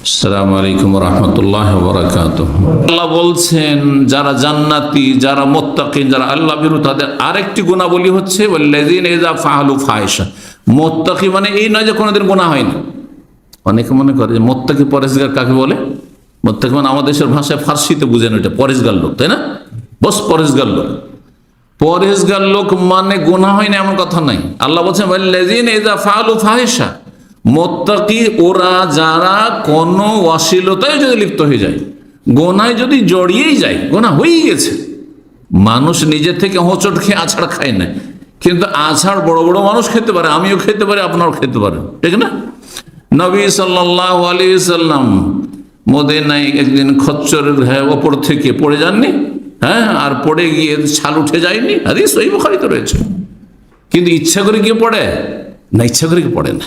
আসসালামু আলাইকুম ওয়া রাহমাতুল্লাহি ওয়া বারাকাতুহু। আল্লাহ বলছেন যারা জান্নাতি, যারা মুত্তাকিন, যারা আল্লাহ ভীরু, তাদের আরেকটি গুণাবলী হচ্ছে ওয়াল্লাযীনা ইযা ফাআলু ফাহিশা। মুত্তাকি মানে এই নয় যে কোনোদিন গুনাহ হয় না। অনেকে মনে করে যে মুত্তাকি পরেজগার কাকে বলে? মুত্তাকি মানে আমাদের দেশের ভাষায় ফার্সিতে বুঝেন ওইটা পরেজগার লোক, তাই না? বস পরেজগার লোক। পরেজগার লোক মানে গুনাহ হয় না এমন কথা নাই। আল্লাহ বলছেন ওয়াল্লাযীনা ইযা ফাআলু ফাহিশা, মুত্তাকি ওরা যারা কোনো অশ্লীলতায় যদি লিপ্ত হয়ে যায়, গোনায় যদি জড়িয়েই যায়, গোনা হয়েই গেছে। মানুষ নিজে থেকে হোঁচট খেয়ে আছাড় খায় না, কিন্তু আছাড় বড় বড় মানুষ খেতে পারে, আমিও খেতে পারি, আপনারাও খেতে পারেন, ঠিক না? নবী সাল্লাল্লাহু আলাইহি সাল্লাম মদিনায় একদিন খচ্চরের ওপর থেকে পড়ে যাননি? হ্যাঁ, আর পড়ে গিয়ে ছাল উঠে যায়নি? হাদিস সহিহ বুখারীতে রয়েছে। কিন্তু ইচ্ছা করে গিয়ে পড়ে না, ইচ্ছা করে কি পড়ে না।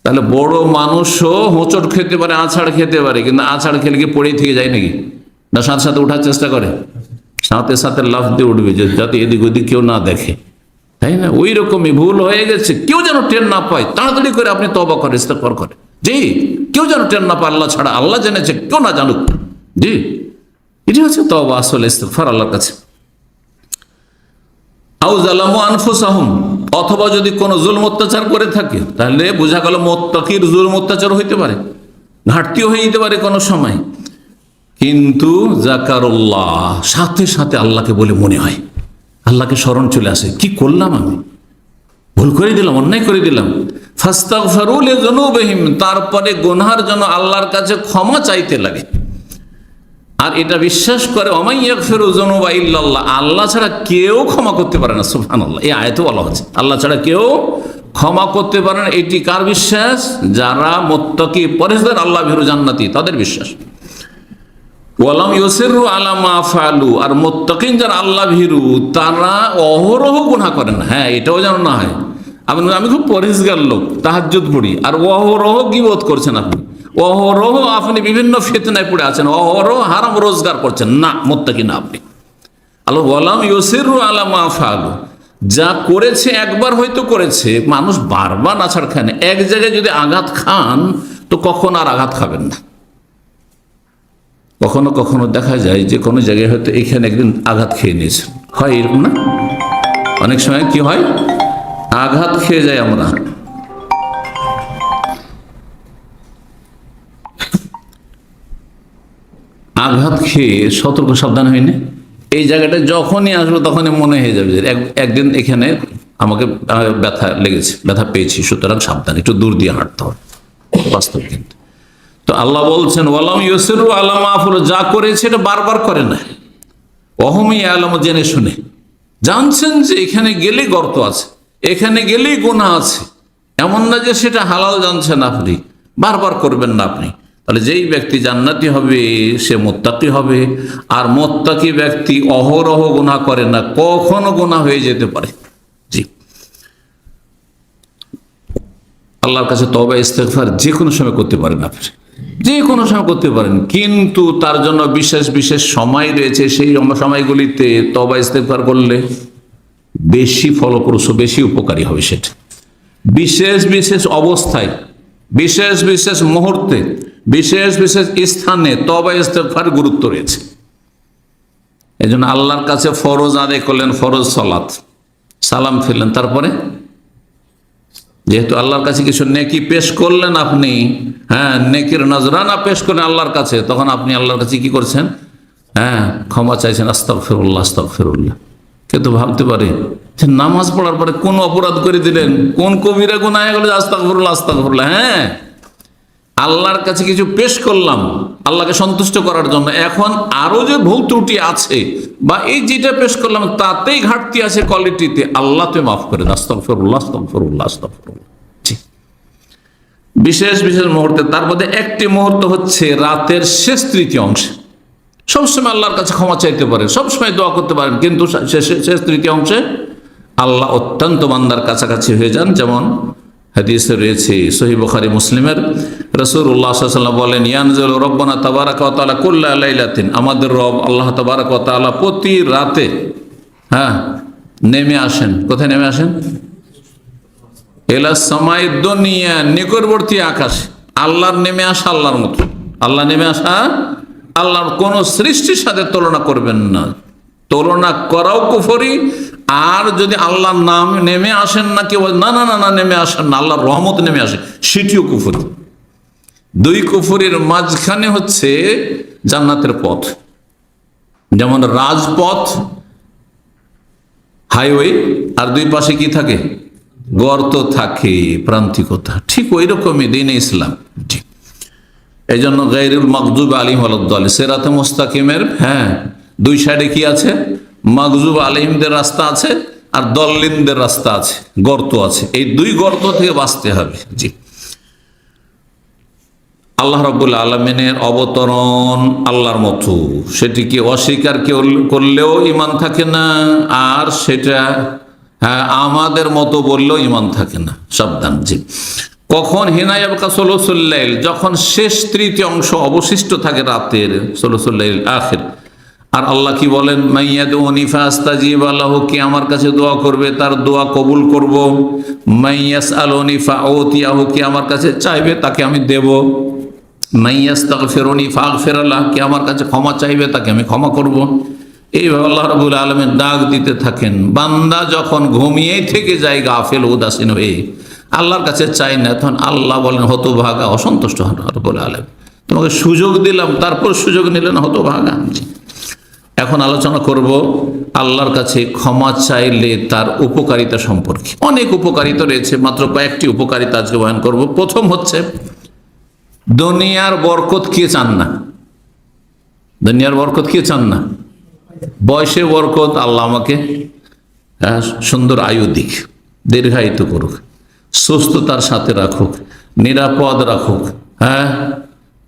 তাহলে বড় মানুষও হোঁচট খেতে পারে, আছাড় খেতে পারে, কিন্তু আছাড় খেলে কি পড়েই থেকে যায় নাকি? না সাথে সাথে ওঠার চেষ্টা করে, সাথে সাথে লাফ দিয়ে উঠবে যাতে এদিক ওদিক কেউ না দেখে, তাই না? ওই রকমই ভুল হয়ে গেছে, কেউ যেন টের না পায়, তাড়াতাড়ি করে আপনি তওবা করে ইস্তেগফার করে, জি, কেউ যেন টের না পায়, আল্লাহ ছাড়া, আল্লাহ জেনেছে, কেউ না জানুক, জি। এটি হচ্ছে তওবা, আসলে ইস্তেগফার আল্লাহর কাছে। আও যালামু আনফুসাহুম, অথবা যদি কোনো জুলম অত্যাচার করে থাকে, তাহলে বোঝা গেল মুত্তাকির জুলম অত্যাচার হইতে পারে, ঘাটতিও হয়ে যেতে পারে কোনো সময়, কিন্তু যাকারুল্লাহ, সাথে সাথে আল্লাহকে বলে মনে হয়, আল্লাহকে স্মরণ চলে আসে, কি করলাম আমি, ভুল করে দিলাম, অন্যায় করে দিলাম। ফাস্তাগফিরু লিযুনুবিহিম, তারপরে গুনাহের জন্য আল্লাহর কাছে ক্ষমা চাইতে লাগে। আর এটা বিশ্বাস করে ওমাই ইয়াগফিরু যুনুবা ইল্লাল্লাহ, আল্লাহ ছাড়া কেউ ক্ষমা করতে পারে না। সুবহানাল্লাহ, এই আয়াতে বলা হচ্ছে আল্লাহ ছাড়া কেউ ক্ষমা করতে পারে না। এটি কার বিশ্বাস? যারা মুত্তাকি পরেজগার আল্লাহ ভীরু জান্নাতি, তাদের বিশ্বাস। ওয়ালাম ইউসিরু আলা মা ফাআলু, আর মুত্তাকিন যারা আল্লাহ ভীরু তারা অহরহ গুনাহ করেন। হ্যাঁ, এটাও যেন না হয় আমি খুব পরেজগার লোক, তাহাজ্জুদ পড়ি, আর অহরহ গীবত করছেন আপনি, অহরহ আপনি বিভিন্ন ফিতনায় পড়ে আছেন, অহরহ হারাম রোজগার করছেন, না, মুত্তাকি না আপনি। আল্লাহ ওয়ালাম ইউসিরু আলা মা ফাআলু, যা করেছে একবার হয়তো করেছে, মানুষ বারবার আছাড় খায় না। এক জায়গায় যদি আঘাত খান তো কখন আর আঘাত খাবেন না। কখনো কখনো দেখা যায় যে কোনো জায়গায় হয়তো এখানে একদিন আঘাত খেয়ে নিয়েছে, হয় এরকম না? অনেক সময় কি হয়, আঘাত খেয়ে যায়, আমরা আঘাত খেয়ে সতর্ক সাবধান হয়নি। এই জায়গাটা যখনই আসবো তখনই মনে হয়ে যাবে যে একদিন এখানে আমাকে ব্যথা লেগেছে, ব্যথা পেয়েছি, সুতরাং সাবধান, একটু দূর দিয়ে হাঁটতে হবে, বাস্তব। কিন্তু তো আল্লাহ বলছেন ওয়ালাম ইউসিরু আলা মা ফাআলু, যা করেছে এটা বারবার করে না। ওয়াহুম ইয়ালামুন, জেনে শুনে জানছেন যে এখানে গেলেই গর্ত আছে, এখানে গেলেই গুনাহ আছে, এমন না যে সেটা হালাল জানছেন আপনি, বারবার করবেন না আপনি। তাহলে যেই ব্যক্তি জান্নাতি হবে সে মুত্তাকি হবে, আর মুত্তাকি ব্যক্তি অহরহ গুনাহ করে না, কখনো গুনাহ হয়ে যেতে পারে। জি, আল্লাহর কাছে তওবা ইস্তেগফার যে কোনো সময় করতে পারেন আপনি, যে কোনো সময় করতে পারেন, কিন্তু তার জন্য বিশেষ বিশেষ সময় রয়েছে। সেই সময়গুলিতে তওবা ইস্তেগফার করলে বেশি ফলপ্রসূ, বেশি উপকারী হবে। সেটা বিশেষ বিশেষ অবস্থায়, বিশেষ বিশেষ মুহূর্তে, বিশেষ বিশেষ স্থানে তওবা ইস্তেগফার গুরুত্ব রয়েছে। এই জন্য আল্লাহর কাছে ফরজ আদায় করলেন, ফরজ সালাত, সালাম ফিরলেন, তারপরে যেহেতু আল্লাহর কাছে কিছু নেকি পেশ করলেন আপনি, হ্যাঁ, নেকির নজরানা পেশ করলেন আল্লাহর কাছে, তখন আপনি আল্লাহর কাছে কি করছেন? হ্যাঁ, ক্ষমা চাইছেন, আস্তাগফিরুল্লাহ আস্তাগফিরুল্লাহ। কিন্তু ভাবতে পারে যে নামাজ পড়ার পরে কোন অপরাধ করে দিলেন, কোন কবিরা গুনাহ হয়ে গেল, আস্তাগফিরুল্লাহ আস্তাগফিরুল্লাহ। হ্যাঁ, আল্লাহর কাছে কিছু পেশ করলাম আল্লাহকে সন্তুষ্ট করার জন্য, এখন আরো যে ভুল ত্রুটি আছে বা এই যেটা পেশ করলাম তাতেই ঘাটতি আছে কোয়ালিটিতে, আল্লাহ তো মাফ করে দেন, আস্তাগফিরুল্লাহ আস্তাগফিরুল্লাহ আস্তাগফিরুল্লাহ। বিশেষ বিশেষ মুহূর্তে, তার মধ্যে একটি মুহূর্ত হচ্ছে রাতের শেষ তৃতীয় অংশে। সবসময় আল্লাহর কাছে ক্ষমা চাইতে পারেন, সবসময় দোয়া করতে পারেন, কিন্তু শেষ তৃতীয় অংশে আল্লাহ অত্যন্ত বান্দার কাছাকাছি হয়ে যান। যেমন হাদিসে রয়েছে সহিহ বুখারী মুসলিমের, রাসূলুল্লাহ সাল্লাল্লাহু আলাইহি ওয়াসাল্লাম বলেন ইয়ানজিলু রাব্বুনা তাবারাকা ওয়া তাআলা কুল্লা লাইলাতিন, আমাদের রব আল্লাহ তাবারাকা ওয়া তাআলা প্রতি রাতে, হ্যাঁ, নেমে আসেন। কোথায় নেমে আসেন? এলা সামাই দুনিয়া, নিকটবর্তী আকাশ। আল্লাহর নেমে আসা আল্লাহর মতো। আল্লাহ নেমে আসা, আল্লাহর কোন সৃষ্টির সাথে তুলনা করবেন না। তুলনা করাও কুফরি। আর যদি আল্লাহর নাম নেমে আসেন না, কেউ না না না না নেমে আসেন না, আল্লাহর রহমত নেমে আসে, সেটিও কুফরি। দুই কুফরির মাঝখানে হচ্ছে জান্নাতের পথ। যেমন রাজপথ, হাইওয়ে, আর দুই পাশে কি থাকে? গর্ত থাকে, প্রান্তিকতা। ঠিক ওই রকমই দ্বীন ইসলাম। ঠিক এই জন্য গায়রুল মাগদুব আলাইহিম ওয়ালাদ-দাল্লিন, সিরাতে মুস্তাকিমের দুই সাইডে কি আছে? মাগদুব আলাইহিমদের রাস্তা আছে আর দল্লিনদের রাস্তা আছে, গর্ত আছে। এই দুই গর্ত থেকে বাঁচতে হবে। জি, আল্লাহ রাব্বুল আলামিনের অবতরণ আল্লাহর মতো, সেটিকে অস্বীকার করলেও ঈমান থাকে না, আর সেটা আমাদের মতো বললেও ঈমান থাকে না। সাবধান। জি, কখন? হিনা ইয়াবকা সুলুসুল লাইল, যখন শেষ তৃতীয় অংশ অবশিষ্ট থাকে রাতের, সুলুসুল লাইল আখির। আর আল্লাহ কি বলেন? মাইয়াদউনি ফাস্তাজিব লাহু, কি আমার কাছে দোয়া করবে তার দোয়া কবুল করব। মাইয়াসআলুনি ফাউতিয়াহু, কি আমার কাছে চাইবে তাকে আমি দেব। মাইয়াস্তাগফিরুনি ফাগফির লাহু, কি আমার কাছে ক্ষমা চাইবে তাকে আমি ক্ষমা করব। এইভাবে আল্লাহ রাব্বুল আলামিন ডাক দিতে থাকেন। বান্দা যখন ঘুমিয়েই থেকে যায় গাফেল উদাসীন হয়ে, আল্লাহর কাছে চাই না, তখন আল্লাহ বলেন হতভাগা, অসন্তুষ্ট হন রাব্বুল আলামিন। তোমাকে সুযোগ দিলাম, তারপর সুযোগ নিলেন, হতভাগা। এখন আলোচনা করব আল্লাহর কাছে ক্ষমা চাইলে তার উপকারিতা সম্পর্কে। অনেক উপকারিতা রয়েছে, মাত্র কয়েকটি উপকারিতা আজকে বয়ান করব। প্রথম হচ্ছে, দুনিয়ার বরকত কে চান না? দুনিয়ার বরকত কে চান না? বয়সে বরকত, আল্লাহ আমাকে সুন্দর আয়ু দিক, দীর্ঘায়িত করুক, সুস্থতার সাথে রাখুক, নিরাপদ রাখুক।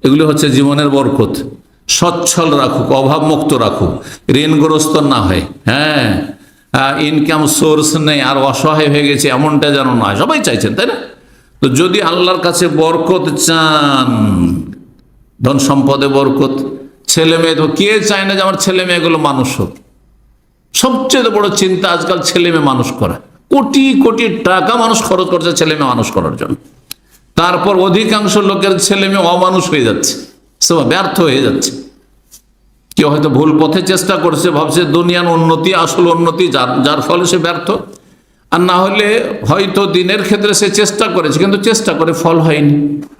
এগুলো হচ্ছে জীবনের বরকত। সচ্ছল রাখুক, অভাব মুক্ত রাখুক, ঋণগ্রস্ত না হয়। ইনকাম সোর্স নেই আর অসহায় হয়ে গেছে, এমনটা যেন না হয়। সবাই চাইছেন, তাই না? তো যদি আল্লাহর কাছে বরকত চান, ধন সম্পদে বরকত, ছেলে মেয়ে, তো কে চায় না যে আমার ছেলে মেয়েগুলো মানুষ হোক? সবচেয়ে বড় চিন্তা আজকাল ছেলে মেয়ে মানুষ করা। কোটি কোটি টাকা মানুষ খরচ করছে ছেলে মেয়ে মানুষ করার জন্য। তারপর অধিকাংশ লোকের ছেলে মেয়ে অমানুষ হয়ে যাচ্ছে, সব ব্যর্থ হয়ে যাচ্ছে। কেউ হয়তো ভুল পথে চেষ্টা করছে, ভাবছে দুনিয়ার উন্নতি আসল উন্নতি, যার ফলে সে ব্যর্থ। আর না হলে হয়তো দিনের ক্ষেত্রে সে চেষ্টা করেছে, কিন্তু চেষ্টা করে ফল হয়নি।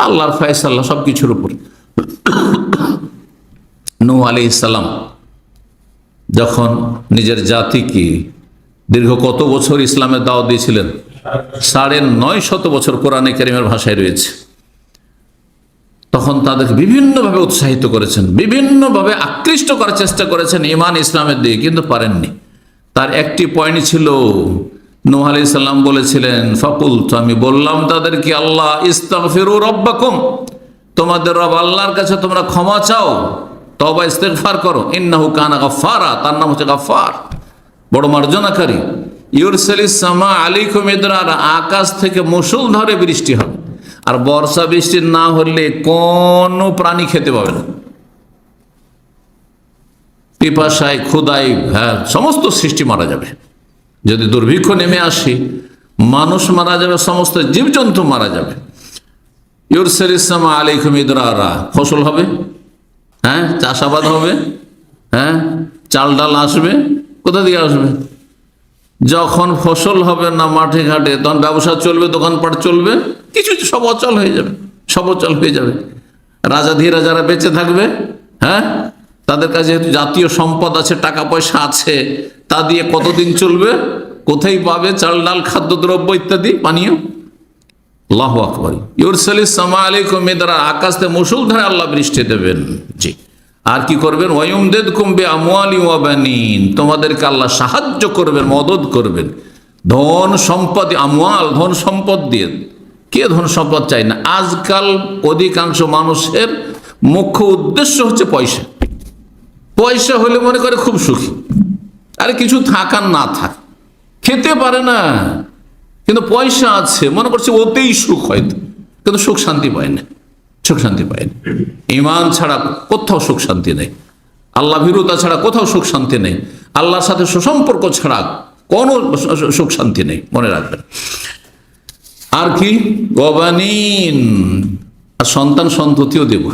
আল্লাহর ফয়সালা সবকিছুর উপর। নূহ আলাইহিস সালাম যখন নিজের জাতিকে দীর্ঘ কত বছর ইসলামের দাওয়াত দিয়েছিলেন? 950 বছর, কোরআনে কারীমের ভাষায় রয়েছে। তখন তাদেরকে বিভিন্নভাবে উৎসাহিত করেছেন, বিভিন্নভাবে আকৃষ্ট করার চেষ্টা করেছেন ঈমান ইসলামের দিকে, কিন্তু পারেননি। তার একটি পয়েন্ট ছিল, নূহ আলাইহিস সালাম বলেছিলেন, ফাকুলতু, আমি বললাম তাদেরকে, আল্লাহ ইস্তাগফিরু রাব্বাকুম, তোমাদের রব আল্লাহর কাছে তোমরা ক্ষমা চাও, তওবা ইস্তিগফার করো। ইন্নাহু কানা গাফফারা, তার নাম হচ্ছে গাফফার, বড় মার্জনাকারী। ইউরসিলিস সামা আলাইকুম মিদরারা, আকাশ থেকে মুষলধারে বৃষ্টি হবে। আর বর্ষা বৃষ্টি না হলে কোন প্রাণী খেতে পাবে না, পিপাসায়, ক্ষুধায়, সমস্ত সৃষ্টি মারা যাবে। যদি দুর্ভিক্ষ নেমে আসে, মানুষ মারা যাবে, সমস্ত জীবজন্তু মারা যাবে। ইউরসিলিস সামা আলাইকুম মিদরারা, ফসল হবে, চাষাবাদ হবে, চাল ডাল আসবে। কোথা থেকে আসবে? যখন ফসল হবে না মাঠে ঘাটে, তখন ব্যবসা চলবে, দোকানপাট চলবে, কিছু সব অচল হয়ে যাবে, সব অচল হয়ে যাবে। রাজাধীরা যারা বেঁচে থাকবে, তাদের কাছে যেহেতু জাতীয় সম্পদ আছে, টাকা পয়সা আছে, তা দিয়ে কতদিন চলবে? কোথায় পাবে চাল ডাল, খাদ্যদ্রব্য ইত্যাদি, পানীয়? আল্লাহু আকবার। ইউরসিলিস সামা আলাইকুম মিদরারা, আকাশ থেকে মুষলধারে আল্লাহ বৃষ্টি দেবেন। জি, আর কি করবেন? ওয়ায়ুমদিদকুম বিআমওয়ালি ওয়া বানিন, তোমাদেরকে আল্লাহ সাহায্য করবেন, মদদ করবেন ধন সম্পদ, আমওয়াল, ধন সম্পদ দিয়ে। কে ধন সম্পদ চাই না? আজকাল অধিকাংশ মানুষের মুখ্য উদ্দেশ্য হচ্ছে পয়সা। পয়সা হলে মনে করে খুব সুখী, আরে কিছু থাক আর না থাক, খেতে পারে না, কিন্তু পয়সা আছে, মনে করছে ওতেই সুখ, হয়তো, কিন্তু সুখ শান্তি পায় না, সুখ শান্তি পায় না। ঈমান ছাড়া কোথাও সুখ শান্তি নেই, আল্লাহ ভীরুতা ছাড়া কোথাও সুখ শান্তি নেই, আল্লাহর সাথে সুসম্পর্ক ছাড়া কোনো সুখ শান্তি নেই, মনে রাখবেন। আর কি? ওয়াবানিন, আর সন্তান সন্ততিও দেব।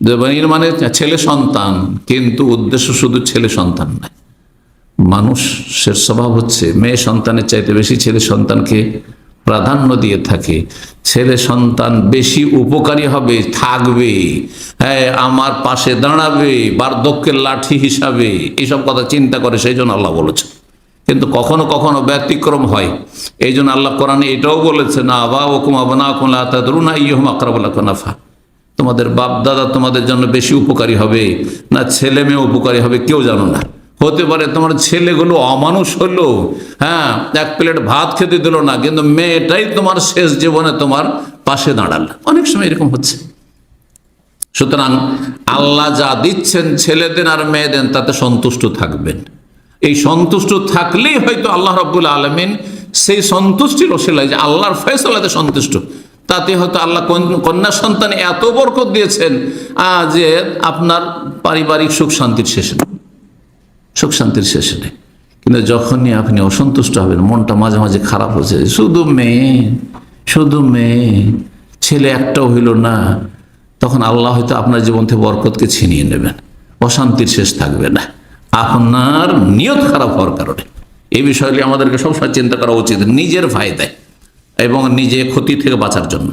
বানিন মানে ছেলে সন্তান, কিন্তু উদ্দেশ্য শুধু ছেলে সন্তান নয়। মানুষের স্বভাব হচ্ছে মেয়ে সন্তানের চাইতে বেশি ছেলে সন্তানকে প্রাধান্য দিয়ে থাকে। ছেলে সন্তান বেশি উপকারী হবে, থাকবে, হ্যাঁ, আমার পাশে দাঁড়াবে, বার্ধক্যের লাঠি হিসাবে, এইসব কথা চিন্তা করে, সেই জন্য আল্লাহ বলেছেন। কিন্তু কখনো কখনো ব্যতিক্রম হয়। এই জন্য আল্লাহ কোরআনে এটাও বলেছেন, আবাউকুম আবনাকুম লা তাদরুনা আইয়ুহুম আকরাবু লাকুম নাফা। তোমাদের বাপ দাদা তোমাদের জন্য বেশি উপকারী হবে না ছেলে মেয়ে উপকারী হবে, কেউ জানো না। হতে পারে তোমার ছেলেগুলো অমানুষ হলো, হ্যাঁ, এক প্লেট ভাত খেতে দিল না, কিন্তু মেয়েটাই তোমার শেষ জীবনে তোমার পাশে দাঁড়াল। অনেক সময় এরকম হচ্ছে। সুতরাং আল্লাহ যা দিচ্ছেন ছেলেদের আর মেয়েদের, তাতে সন্তুষ্ট থাকবেন। এই সন্তুষ্ট থাকলেই হয়তো আল্লাহ রাব্বুল আলামিন সেই সন্তুষ্টির ওসিলায়, যে আল্লাহর ফয়সালাতে সন্তুষ্ট, তাতে হয়তো আল্লাহ কন্যা সন্তান এত বরকত দিয়েছেন যে আপনার পারিবারিক সুখ শান্তির শেষ নেই, সুখ শান্তির শেষ নেই। কিন্তু যখনই আপনি অসন্তুষ্ট হবেন, মনটা মাঝে মাঝে খারাপ হচ্ছে, শুধু মেয়ে, শুধু মেয়ে, ছেলে একটাও হইল না, তখন আল্লাহ হয়তো আপনার জীবন থেকে বরকতকে ছিনিয়ে নেবেন, অশান্তির শেষ থাকবে না, আপনার নিয়ত খারাপ হওয়ার কারণে। এই বিষয়টি আমাদেরকে সবসময় চিন্তা করা উচিত, নিজের ফায়দায় এবং নিজে ক্ষতি থেকে বাঁচার জন্য।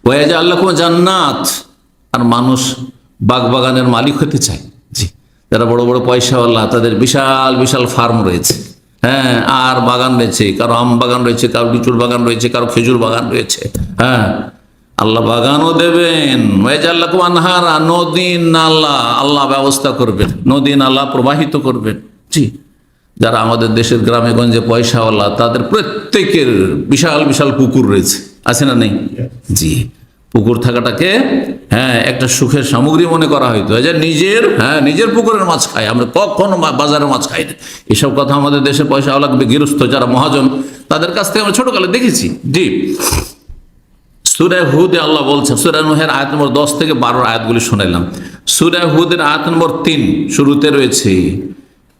ওয়াজা আল্লাহ জান্নাত, আর মানুষ বাগবাগানের মালিক হতে চায়। জি, যারা বড় বড় পয়সাওয়ালা, তাদের বিশাল বিশাল ফার্ম রয়েছে, হ্যাঁ, আর বাগান রয়েছে, কারো আম বাগান রয়েছে, কারো লিচুর বাগান রয়েছে, কারো খেজুর বাগান রয়েছে, হ্যাঁ, আল্লাহ বাগানও দেবেন। ওয়াজা আল্লাহ আনহারা, নদী নালা আল্লাহ ব্যবস্থা করবেন, নদী নালা প্রবাহিত করবেন। জি, যারা আমাদের দেশের গ্রামে গঞ্জে পয়সাওয়ালা, তাদের প্রত্যেকের বিশাল বিশাল পুকুর রয়েছে, আছে না নেই? জি, পুকুর থাকাটাকে, হ্যাঁ, একটা সুখের সামগ্রী মনে করা হয়তো, যে নিজের, হ্যাঁ, নিজের পুকুরের মাছ খাই আমরা, কখনো বাজারের মাছ খাই না। এসব কথা আমাদের দেশে পয়সাওয়ালা গৃহস্থ যারা মহাজন, তাদের কাছ থেকে আমরা ছোটকালে দেখেছি। জি, সূরা হুদে আল্লাহ বলছেন, সূরা নূহের আয়াত নম্বর 10 থেকে 12 আয়াতগুলি শোনাইলাম। সূরা হুদের আয়াত নম্বর 3 শুরুতে রয়েছে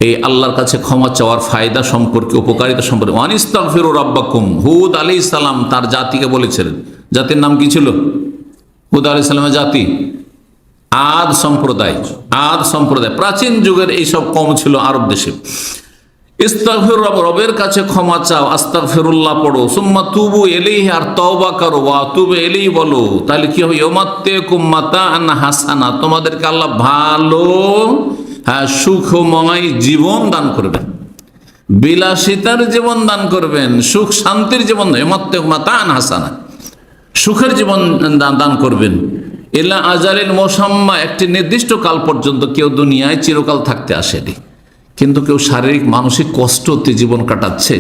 এই আল্লাহর কাছে ক্ষমা চাওয়ার ফায়দা সম্পর্কে, উপকারিতা সম্পর্কে। ওয়ানিস্তাগফিরু রাব্বাকুম, হুদ আলাইহিস সালাম তার জাতিকে বলেছিলেন। জাতির নাম কি ছিল? হুদ আলাইহিস সালামের জাতি আদ সম্প্রদায়। আদ সম্প্রদায় প্রাচীন যুগের এইসব কম ছিল আরব দেশে। ইস্তাগফির, রবের কাছে ক্ষমা চাও, আস্তাগফিরুল্লাহ পড়ো, সুম্মা তুবু ইলাইহি, আর তওবা করো, ওয়া তুবু ইলাইহি বলো, তাহলে কি হবে? ইউমাত্তিকুম মাতাআন হাসানা, তোমাদেরকে আল্লাহ ভালো, হ্যাঁ, সুখময় জীবন দান করবেন, বিলাসিতার জীবন দান করবেন, সুখ শান্তির জীবন, ইউমাত্তিকুম মাতাআন হাসানা, সুখের জীবন দান করবেন। ইলা আজালিন মুসাম্মা, একটি নির্দিষ্ট কাল পর্যন্ত। কেউ দুনিয়ায় চিরকাল থাকতে আসেনি, কিন্তু কেউ শারীরিক মানসিক কষ্টতে জীবন কাটাচ্ছে।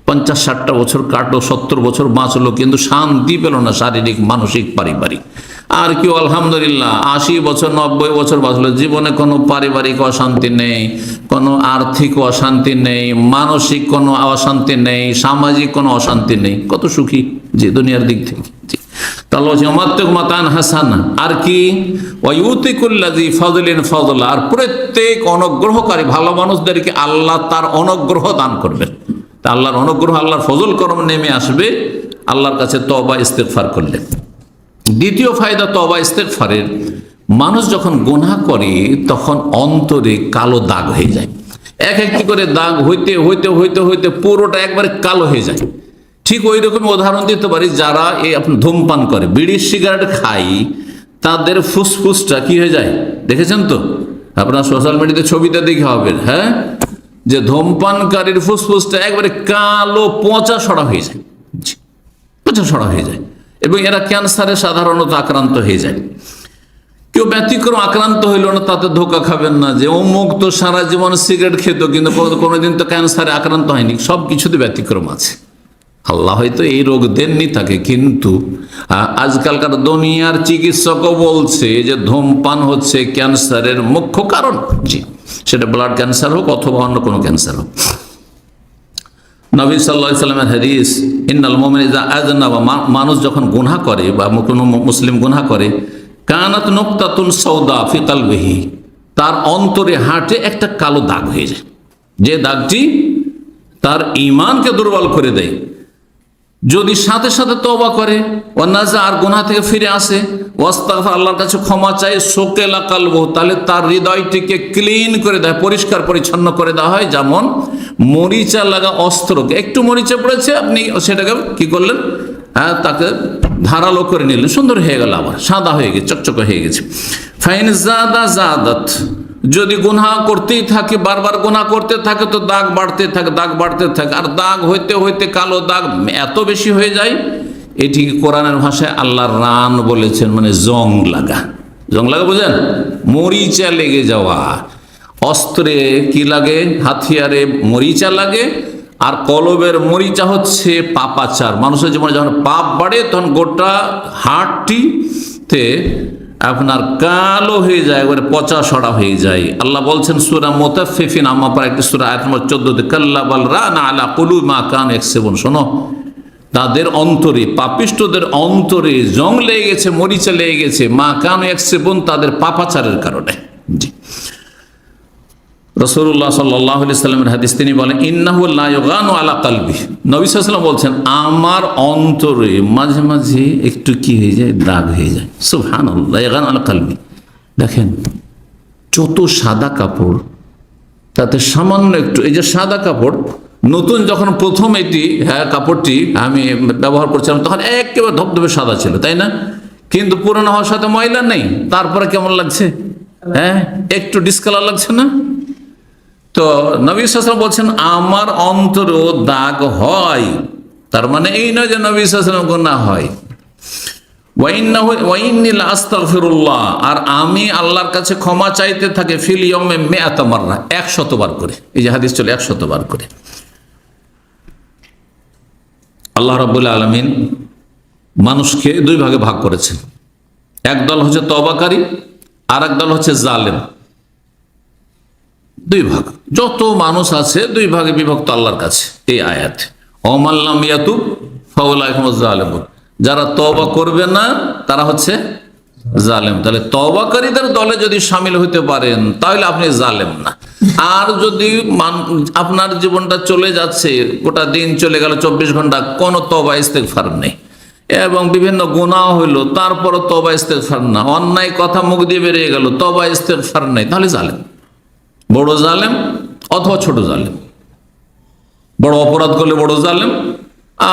50-60টা বছর কাটলো, 70 বছর বাঁচলো, কিন্তু শান্তি পেল না শারীরিক, মানসিক, পারিবারিক। আর কেউ আলহামদুলিল্লাহ 80 বছর 90 বছর বাঁচলো, জীবনে কোনো পারিবারিক অশান্তি নেই, কোনো আর্থিক অশান্তি নেই, মানসিক কোনো অশান্তি নেই, সামাজিক কোনো অশান্তি নেই, কত সুখী যে দুনিয়ার দিক থেকে। জি, তাহলে মাতান হাসান, আর কি ওয়ায়ুতিকুল্লাযী ফাযলিন ফাযলা, আর প্রত্যেক অনুগ্রহকারী ভালো মানুষদেরকে আল্লাহ তার অনুগ্রহ দান করবেন। তা আল্লাহর অনুগ্রহ, আল্লাহর ফজল করম নেমে আসবে আল্লাহর কাছে তওবা ইস্তেগফার করলে। দ্বিতীয় ফায়দা তওবা ইস্তেগফারের, মানুষ যখন গুনাহ করে তখন অন্তরে কালো দাগ হয়ে যায়। এক একটি করে দাগ হইতে হইতে হইতে হইতে পুরোটা একবারে কালো হয়ে যায়। ঠিক ওই রকম উদাহরণ দিতে পারি, যারা এই আপনার ধূমপান করে, বিড়ি সিগারেট খাই, তাদের ফুসফুসটা কি হয়ে যায়, দেখেছেন তো আপনার সোশ্যাল মিডিয়াতে ছবিটা দেখে হবে, হ্যাঁ, যে ধূমপানকারীর ফুসফুসটা একবারে কালো পচা সরা হয়ে যায়, পচা সরা হয়ে যায়, এবং এরা ক্যান্সারে সাধারণত আক্রান্ত হয়ে যায়। কেউ ব্যতিক্রম আক্রান্ত হইল না, তাতে ধোকা খাবেন না যে অমুক তো সারা জীবন সিগারেট খেত, কিন্তু কোনোদিন তো ক্যান্সারে আক্রান্ত হয়নি। সব কিছুতে ব্যতিক্রম আছে। আল্লাহ হয়তো এই রোগ দেননি তাকে, কিন্তু আজকালকার দুনিয়ার চিকিৎসকও বলছে যে ধূমপান হচ্ছে ক্যান্সারের মুখ্য কারণ। জি, সেটা ব্লাড ক্যান্সার হোক অথবা অন্য কোনো ক্যান্সার হোক। নবী সাল্লাল্লাহু আলাইহি সাল্লামের হাদিস, ইন্নাল মুমিনা ইযা আযনাবা, মানুষ যখন গুনাহ করে বা কোনো মুসলিম গুনাহ করে, কানাত নুকতাতুন সাউদা ফি কলবিহি, তার অন্তরে হার্টে একটা কালো দাগ হয়ে যায়, যে দাগটি তার ঈমানকে দুর্বল করে দেয়। যদি সাথে সাথে তওবা করে, ওয়ানাজা আর গুনাহ থেকে ফিরে আসে, ওয়াস্তাগফার আল্লাহর কাছে ক্ষমা চায়, সোকেলা কালবহু তাহলে তার হৃদয়টিকে ক্লিন করে দেয়, পরিষ্কার পরিচ্ছন্ন করে দেওয়া হয়। যেমন মরিচা লাগা অস্ত্রকে, একটু মরিচা পড়েছে, আপনি সেটাকে কি করলেন, হ্যাঁ তাকে ধারালো করে নিলেন, সুন্দর হয়ে গেল, আবার সাদা হয়ে গেছে, চকচকে হয়ে গেছে। ফাইন জাদা জাদাত, যদি গুনাহ করতেই থাকে, বারবার গুনাহ করতে থাকে, তো দাগ বাড়তে থাকে, দাগ বাড়তে থাকে, আর দাগ হইতে হইতে কালো দাগ এত বেশি হয়ে যায়, এটিকে কোরআনের ভাষায় আল্লাহ রান বলেছেন, মানে জং লাগা। জং লাগা বুঝেন, মরিচা লেগে যাওয়া। অস্ত্রে কি লাগে, হাতিয়ারে মরিচা লাগে, আর কলবের মরিচা হচ্ছে পাপাচার। মানুষের জীবনে যখন পাপ বাড়ে তখন গোটা হাড়টিতে আপনার কালো হয়ে যায়, একবারে পচা সড়া হয়ে যায়। আল্লাহ বলছেন সূরা মুতাফফিফিন, আমার পর একটি সূরা, আয়াত নম্বর 14, কাল্লা বাল রানা আলা কুলুবি মা কানু ইয়াকসিবুন। শোনো, তাদের অন্তরে, পাপিষ্ঠদের অন্তরে জং লেগে গেছে, মরিচা লেগে গেছে, মা কানু ইয়াকসিবুন, তাদের পাপাচারের কারণে। জি, রাসূলুল্লাহ সাল্লাল্লাহু আলাইহি সাল্লামের হাদিস, তিনি বলেন ইন্নাহু লা ইউগানু আলা কলবি। নবী সাল্লাল্লাহু আলাইহি ওয়াসাল্লাম বলছেন, আমার অন্তরে মাঝে মাঝে একটু কি হয়ে যায়, দাগ হয়ে যায়। সুবহানাল্লাহ, ইউগানু আলা কলবি। দেখেন, যত সাদা কাপড়, তাতে সামান্য একটু, এই যে সাদা কাপড়, নতুন যখন প্রথম এটি কাপড়টি আমি ব্যবহার করছিলাম, তখন একেবারে ধবধবে সাদা ছিল, তাই না? কিন্তু পুরনো হওয়ার সাথে ময়লা নেই, তারপরে কেমন লাগছে, হ্যাঁ একটু ডিসকালার লাগছে না? তো নবী সাল্লাল্লাহু আলাইহি ওয়াসাল্লাম বলছেন, আমার অন্তরেও দাগ হয়। তার মানে এই নয় যে নবী সাল্লাল্লাহু আলাইহি ওয়াসাল্লাম গুনাহ হয়। ওয়া ইন্নী লা আস্তাগফিরুল্লাহ, আর আমি আল্লাহর কাছে ক্ষমা চাইতে থাকি, ফিল ইয়াউমি মিআতা মাররা, 100 বার করে। এই যে হাদিস চলে 100 বার করে। আল্লাহ রাব্বুল আলামিন মানুষকে দুই ভাগে ভাগ করেছেন। এক দল হচ্ছে তওবাকারী, আর এক দল হচ্ছে জালেম। দুই ভাগ, যত মানুষ আছে দুই ভাগে বিভক্ত আল্লাহর কাছে এই আয়াত। ওমাল্লাম ইয়াতুব ফাউলাইকা হুমুজ জালিমুন, যারা তওবা করবে না তারা হচ্ছে জালেম। তাহলে তওবাকারীদের দলে যদি শামিল হতে পারেন তাহলে আপনি জালেম না। আর যদি আপনার জীবনটা চলে যাচ্ছে, গোটা দিন চলে গেল, 24 ঘন্টা কোনো তওবা ইস্তেগফার নেই, এবং বিভিন্ন গুনাহ হইল, তারপরও তওবা ইস্তেগফার না, অন্যায় কথা মুখ দিয়ে বেরিয়ে গেল, তওবা ইস্তেগফার নেই, তাহলে জালেম। বড় জালেম অথবা ছোট জালেম। বড় অপরাধ করলে বড় জালেম,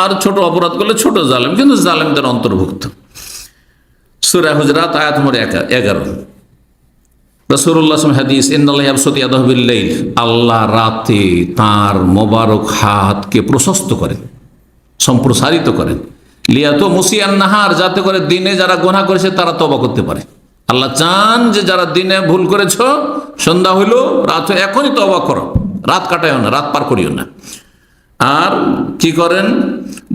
আর ছোট অপরাধ করলে ছোট জালেম, কিন্তু জালেমদের অন্তর্ভুক্ত। সূরা হুজরাত আয়াত নম্বর 11। রাসূলুল্লাহ হাদিস, ইন্নাল্লাহা ইয়াবসুতু ইয়াদাহু বিল-লাইল, আল্লাহ রাতে তার মোবারক হাতকে প্রশস্ত করেন, সম্প্রসারিত করেন, লিয়াতু মুসিয়ান নাহার, যাতে করে দিনে যারা গুনাহ করেছে তারা তওবা করতে পারে। আল্লাহ চান যে যারা দিনে ভুল করেছ, সন্ধ্যা হইল, রাত এখনই তওবা করো, রাত কাটাইও না, রাত পার করিও না। আর কি করেন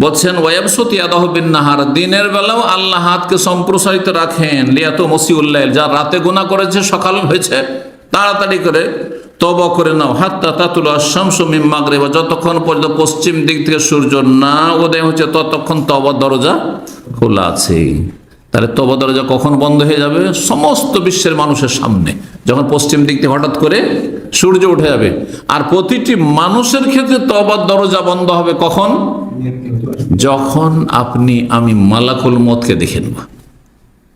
বলছেন, ওয়ায়াবসুতু ইয়াদাহু বিন-নাহার, দিনের বেলাও আল্লাহ হাতকে সম্প্রসারিত রাখেন, লিয়াতু মুসিউল লাইল, যারা রাতে গুনাহ করেছে, সকাল হয়েছে, তাড়াতাড়ি করে তওবা করে নাও, হাত্তা তাতুলু আশ-শামসু মিন মাগরিবা, যতক্ষণ পর্যন্ত পশ্চিম দিক থেকে সূর্য না উদয় হচ্ছে ততক্ষণ তওবার দরজা খোলা আছে। তাহলে তওবা দরজা কখন বন্ধ হয়ে যাবে? সমস্ত বিশ্বের মানুষের সামনে, যখন পশ্চিম দিক থেকে হঠাৎ করে সূর্য উঠে যাবে। আর প্রতিটি মানুষের ক্ষেত্রে তওবার দরজা বন্ধ হবে কখন? যখন আমি মালাকুল মউতকে দেখে নেব।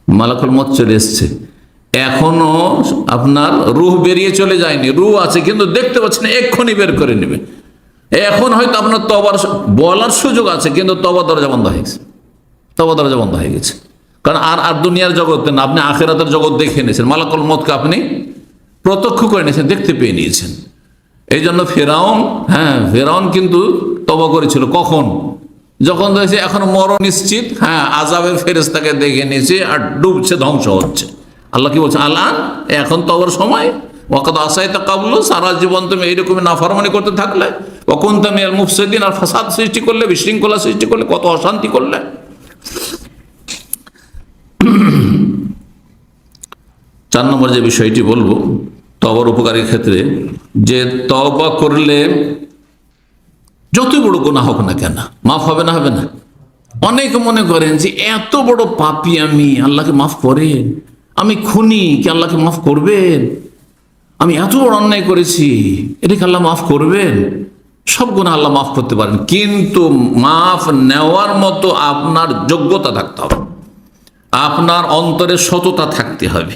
মালাকুল মউত চলে এসছে, এখনো আপনার রূহ বেরিয়ে চলে যায়নি, রূহ আছে কিন্তু দেখতে পাচ্ছেন, এক্ষুনি বের করে নেবে। এখন হয়তো আপনার তওবার বলার সুযোগ আছে, কিন্তু তওবার দরজা বন্ধ হয়ে গেছে, তওবার দরজা বন্ধ হয়ে গেছে। কারণ আর দুনিয়ার জগৎ না, আপনি আখিরাতের জগৎ দেখে নিয়েছেন, মালাকুল মউতকে আপনি প্রত্যক্ষ করে নিয়েছেন, দেখতে পেয়ে নিয়েছেন। এই জন্য ফেরাউন কিন্তু তওবা করেছিল কখন? যখন দেখছে এখন মরণ নিশ্চিত, আযাবের ফেরেশতাকে দেখে নিয়েছে আর ডুবছে, ধ্বংস হচ্ছে। আল্লাহ কি বলছে, আল্লাহ এখন তওবার সময়, ওয়াকাদ আসাইতা কাবলু, সারা জীবন তুমি এইরকম নাফরমানি করতে থাকলে, ওয়া কুনতা মিনাল মুফসিদিন, আর ফাসাদ সৃষ্টি করলে, বিশৃঙ্খলা সৃষ্টি করলে, কত অশান্তি করলে। 4 নম্বর যে বিষয়টি বলবো তওবার উপকারীর ক্ষেত্রে, যে তওবা করলে যত বড় গুনাহ হোক না কেন মাফ হবে না, হবে না। অনেকে মনে করেন যে এত বড় পাপী আমি, আল্লাহকে মাফ করেন, আমি খুনি, কি আল্লাহকে মাফ করবেন? আমি এত বড় অন্যায় করেছি, এটা কি আল্লাহ মাফ করবেন? সব গুনাহ আল্লাহ মাফ করতে পারেন, কিন্তু মাফ নেওয়ার মতো আপনার যোগ্যতা থাকতে হবে, আপনার অন্তরে সততা থাকতে হবে।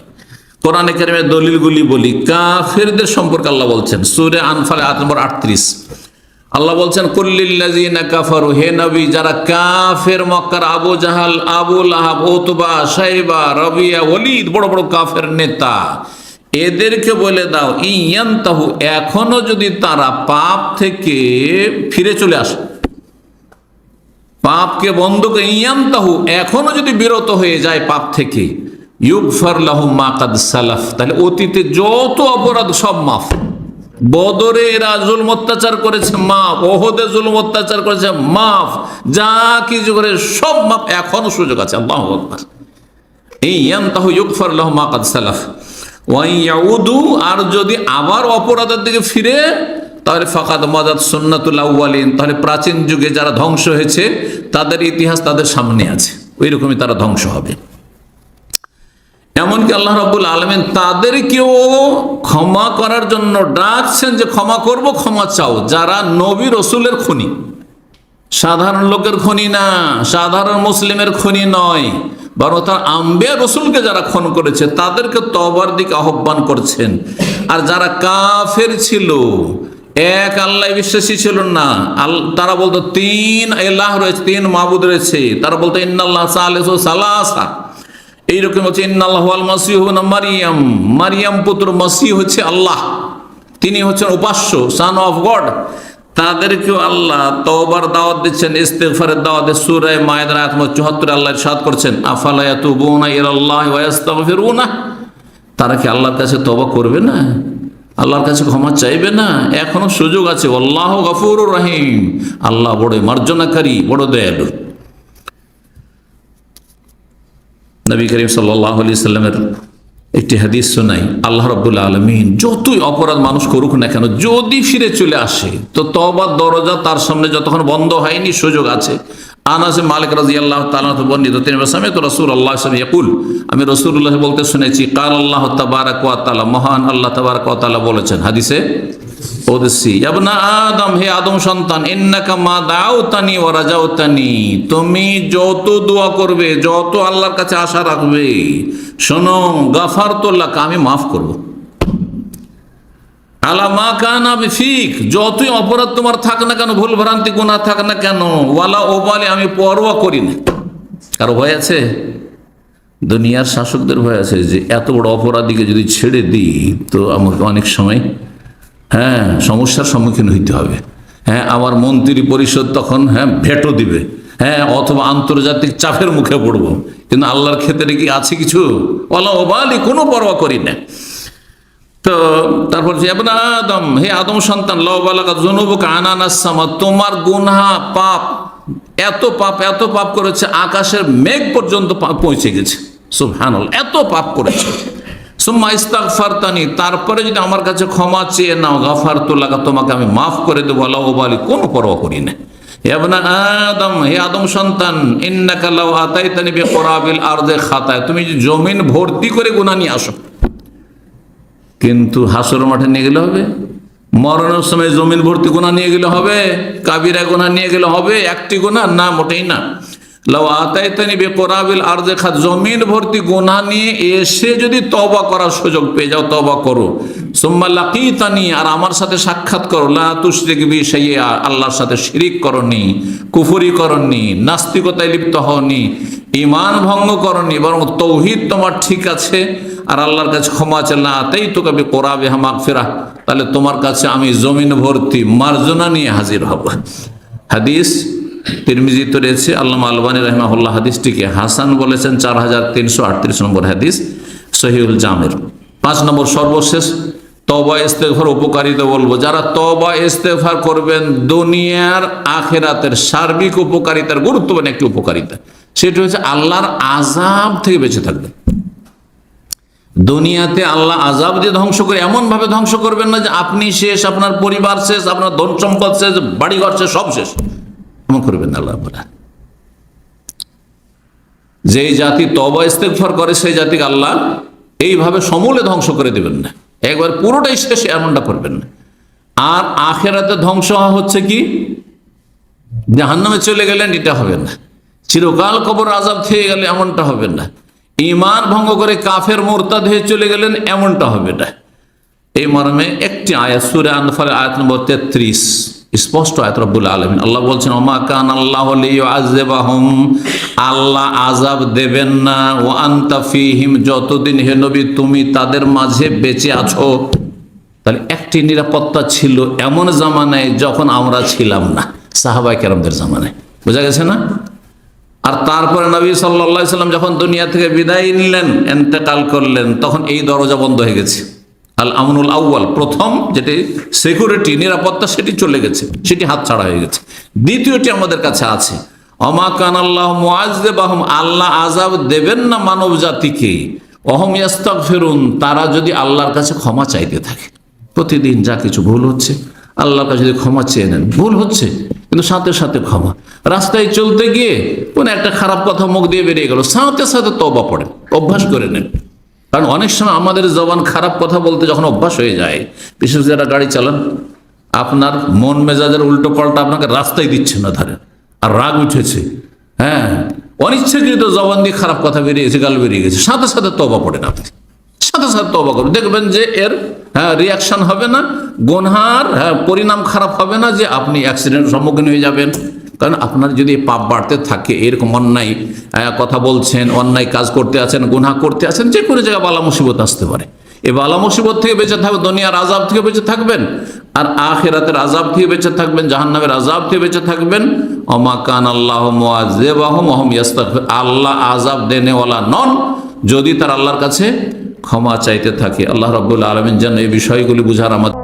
কোরআনে কারিমের দলিলগুলি বলি। কাফেরদের সম্পর্কে আল্লাহ বলছেন সূরা আনফাল আয়াত নম্বর 38, আল্লাহ বলছেন কুল্লিল্লাযিনা কাফারু, হে নবী যারা কাফের মক্কার আবু জাহাল, আবু লাহাব, উতবা, শাইবা, রবিয়া, ওলীদ, বড় বড় কাফের নেতা, এদেরকে বলে দাও ইয়ান্তাহু, এখনো যদি তারা পাপ থেকে ফিরে চলে আসে, পাপকে বন্ধ করে, ইয়ান্তাহু এখনো যদি বিরত হয়ে যায় পাপ থেকে, ইউগফার লাহুম মা কাদ সালাফ, তাহলে অতীতে যত অপরাধ সব মাফ। বদরে এরা জুলম অত্যাচার করেছে মাফ, ওহদে জুলম অত্যাচার করেছে মাফ, যা কিছু করে সব মাফ, এখনো সুযোগ আছে। আল্লাহু আকবার। ইয়ান্তাহু ইউগফার লাহুম মা কাদ সালাফ ওয়া ইয়াউদু, আর যদি আবার অপরাধের দিকে ফিরে, তাহলে ফাকাদ মাদাত সুন্নাতুল আউয়ালিন, তাহলে প্রাচীন যুগে যারা ধ্বংস হয়েছে তাদের ইতিহাস তাদের সামনে আছে, ওই রকমই তারা ধ্বংস হবে। এমনকি আল্লাহ রাব্বুল আলামিন তাদেরকেও ক্ষমা করার জন্য ডাকছেন যে ক্ষমা করব, ক্ষমা চাও, যারা নবী রসুলের খুনি, সাধারণ লোকের খুনি না, সাধারণ মুসলিমের খুনি নয়, বরং তার আম্বিয়া রসুলকে যারা খুন করেছে তাদেরকে তওবার দিকে আহ্বান করছেন। আর যারা কাফের ছিল, এক আল্লাহ বিশ্বাসী ছিল না, তারা বলতো তিন ইলাহ রয়েছে, তিন মাবুদ রয়েছে, তারা বলতো ইন্নাল্লাহ সালিসু সালাসা, এইরকম হচ্ছে ইন্নাল্লাহু আল মাসিহু ইবনে মারিয়াম, মারিয়াম পুত্র মসিহ হচ্ছে আল্লাহ, তিনি হচ্ছেন উপাস্য, সান অফ গড। তাদেরকেও আল্লাহ তওবার দাওয়াত দিচ্ছেন, ইস্তিগফারের দাওয়াত। সূরা মায়েদার আয়াত নম্বর 74 আল্লাহ ইরশাদ করছেন আফালা ইয়াতুবুনা ইলাল্লাহি ওয়া ইস্তাগফিরুনা, তারা কি আল্লাহর কাছে তওবা করবে না, আল্লাহর কাছে ক্ষমা চাইবে না? এখনো সুযোগ আছে। আল্লাহু গফুরুর রহিম, আল্লাহ বড় মার্জনাকারী, বড় দয়ালু। নবী করিম সাল্লাল্লাহু আলাইহি সাল্লামের একটি হাদিস শোনাই, আল্লাহ রাব্বুল আলামিন যতই অপরাধ মানুষ করুক না কেন, যদি ফিরে চলে আসে তো তওবার দরজা তার সামনে যতক্ষণ বন্ধ হয়নি সুযোগ আছে। আনাস মালিক রাদিয়াল্লাহু তাআলা বর্ণিত, তিনি বলেন সামি'তু রাসূলুল্লাহ সাল্লাল্লাহু আলাইহি ওয়াসাল্লাম ইয়াকুল, আমি রাসূলুল্লাহ বলতে শুনেছি, কাল আল্লাহ তাবারাক ওয়া তাআলা, মহান আল্লাহ তাবারাক ওয়া তাআলা বলেছেন হাদিসে কুদসি, ইবনা আদম, হে আদম সন্তান, ইন্নাকা মা দাউতানি ওয়া রাজাউতানি, তুমি যত দোয়া করবে, যত আল্লাহর কাছে আশা রাখবে, শোনো, গাফারতু লাকা, আমি মাফ করব, আলা মা কানা বিফিক, যতই অপরাধ তোমার থাক না কেন, ভুল ভ্রান্তি গুনাহ থাক না কেন, ওয়ালা ওবালি, আমি পরোয়া করি না। কারো ভয় আছে? দুনিয়ার শাসকদের ভয় আছে যে এত বড় অপরাধীকে যদি ছেড়ে দিই তো আমাকে অনেক সময় সমস্যার সম্মুখীন হইতে হবে। আমার মন্ত্রী পরিষদ তখন ভেটো দিবে, অথবা আন্তর্জাতিক চাপের মুখে পড়বো। কিন্তু আল্লাহর ক্ষেত্রে কি আছে কিছু? ওয়ালা ওবালি, কোনো পরোয়া করি না। তো তারপর ইবনা আদম, হে আদম সন্তান, লাউ বালাগা যুনুবুকা আনানাস সামা, তোমার গুনাহ পাপ, এত পাপ করেছে আকাশের মেঘ পর্যন্ত পৌঁছে গেছে। সুবহানাল্লাহ, এত পাপ করেছে। সুম্মা ইস্তাগফারতানি, তারপরে যদি আমার কাছে ক্ষমা চেয়ে নাও, গাফারতু লাকা, তোমাকে আমি মাফ করে দেবো, ওয়ালা উবালি, কোনো পরোয়া করি না। ইবনা আদম, হে আদম সন্তান, ইন্নাকা লাউ আতাইতানি বিকুরাবিল আরদি খাতায়া, তুমি জমিন ভর্তি করে গুনাহ নিয়ে আসো, কিন্তু হাসর মাঠে নিয়ে গেলে হবে? মরণের সময় জমিন ভর্তি গুনাহ নিয়ে গেলে হবে? কাবিরা গুনাহ নিয়ে গেলে হবে? একটি গুনাহ না, মোটেই না। লাউ আতাইতানি বিকুরাবিল আরদি খাত, জমিন ভর্তি গুনাহ নিয়ে এসে যদি তওবা করার সুযোগ পেয়ে যাও, তওবা করো। সুম্মা লাকিতানি, আর আমার সাথে সাক্ষাৎ করো, লা তুশরিক বি শাইআ, আল্লাহর সাথে শিরিক করনি, কুফরি করনি, নাস্তিকতায় লিপ্ত হওনি, ঈমান ভঙ্গ করনি, বরং তৌহিদ তোমার ঠিক আছে, আর আল্লাহর কাছে ক্ষমা চাই, না তাই তোকে বিকুরাবিহা মাগফিরাহ, তাহলে তোমার কাছে আমি জমিন ভর্তি মার্জনা নিয়ে হাজির হব। হাদিস তিরমিজিতে রয়েছে, আল্লামা আলবানী রাহিমাহুল্লাহ হাদিসটিকে হাসান বলেছেন, 4338 নম্বর হাদিস সহিহুল জামের। 5 নম্বর সর্বশেষ তওবা ইস্তেগফার উপকারিতা বলবো। যারা তওবা ইস্তেগফার করবেন, দুনিয়ার আখিরাতের সার্বিক উপকারিতার গুরুত্বপূর্ণ একটি উপকারিতা, সেটা হচ্ছে আল্লাহর আযাব থেকে বেঁচে থাকবেন। দুনিয়াতে আল্লাহ আযাব দিয়ে ধ্বংস করে, এমন ভাবে ধ্বংস করবেন না যে আপনি শেষ, আপনার পরিবার শেষ, আপনার ধন সম্পদ শেষ, বাড়িঘর শেষ, সব শেষ, এমন করবেন না আল্লাহ। যেই জাতি তওবা ইস্তেগফার করে সেই জাতিকে আল্লাহ এইভাবে সমূলে ধ্বংস করে দেবেন না, একবার পুরোটাই শেষ, এমনটা করবেন না। আর আখেরাতে ধ্বংস হওয়া হচ্ছে কি, জাহান্নামে চলে গেলেন, এটা হবে না। চিরকাল কবর আযাব থেকে গেলে এমনটা হবে না। ঈমান ভঙ্গ করে কাফের মুরতাদ হয়ে চলে গেলেন, এমনটা হবে না। এই মর্মে একটি আয়াত সূরা আনফাল আয়াত নম্বর 33 স্পষ্ট আয়াত। রব্বুল আলামিন আল্লাহ বলছেন, ওমা কান আল্লাহু লিয়ুআযিবাহুম, আল্লাহ আযাব দেবেন না, ওয়া আনতা ফীহিম, যতদিন হে নবী তুমি তাদের মাঝে বেঁচে আছো। তাহলে একটি নিরাপত্তা ছিল এমন জামানায় যখন আমরা ছিলাম না, সাহাবায়ে কেরামদের জামানায়। বোঝা গেছে না? আর তারপরে নবী সাল্লাল্লাহু আলাইহি সাল্লাম যখন দুনিয়া থেকে বিদায় নিলেন, ইন্তেকাল করলেন, তখন এই দরজা বন্ধ হয়ে গেছে। আল আমনুল আউয়াল, প্রথম যেটি সিকিউরিটি, নিরাপত্তা, সেটি চলে গেছে, সেটি হাতছাড়া হয়ে গেছে। দ্বিতীয়টি আমাদের কাছে আছে, ওমা কানাল্লাহু মুআযযিবাহুম, আল্লাহ আযাব দেবেন না মানব জাতিকে, ওয়াহুম ইস্তাগফিরুন, তারা যদি আল্লাহর কাছে ক্ষমা চাইতে থাকে। প্রতিদিন যা কিছু ভুল হচ্ছে আল্লাহর কাছে যদি ক্ষমা চেয়ে নেন, ভুল হচ্ছে কিন্তু সাথে সাথে ক্ষমা। রাস্তায় চলতে গিয়ে কোন একটা খারাপ কথা মুখ দিয়ে বেরিয়ে গেল, সাথে সাথে তওবা পড়েন, অভ্যাস করে নেন। কারণ অনেক সময় আমাদের জবান খারাপ কথা বলতে যখন অভ্যাস হয়ে যায়, বিশেষ করে যারা গাড়ি চালান, আপনার মন মেজাজের উল্টো পাল্টা আপনাকে রাস্তায় দিচ্ছে না, ধরেন আর রাগ উঠেছে, হ্যাঁ, অনিচ্ছাকৃত জবান দিয়ে খারাপ কথা বেরিয়েছে, গাল বেরিয়ে গেছে, সাথে সাথে তওবা পড়েন। আপনি সাথে সাথে তওবা করুন, দেখবেন যে এর রিয়াকশন হবে না, গুনহার পরিণাম খারাপ হবে না, যে আপনি অ্যাক্সিডেন্টের সম্মুখীন হয়ে যাবেন। কারণ আপনার যদি পাপ বাড়তে থাকে, এরকম অন্যায় কথা বলছেন, অন্যায় কাজ করতে আছেন, গুনাহ করতে আছেন, যে কোনো জায়গায় বালা মুসিবত আসতে পারে। এই বালা মুসিবত থেকে বেঁচে থাকবেন, দুনিয়ার আযাব থেকে বেঁচে থাকবেন, আর আখিরাতের আযাব থেকে বেঁচে থাকবেন, জাহান্নামের আযাব থেকে বেঁচে থাকবেন। ওমা কানাল্লাহু মুআযযিবাহুম ওয়া হুম ইস্তাগফিরুন, আল্লাহ আযাব দেনেওয়ালা নন যদি তার আল্লাহর কাছে ক্ষমা চাইতে থাকে। আল্লাহ রাব্বুল আলামিন যেন এই বিষয়গুলি বুঝার আমাদের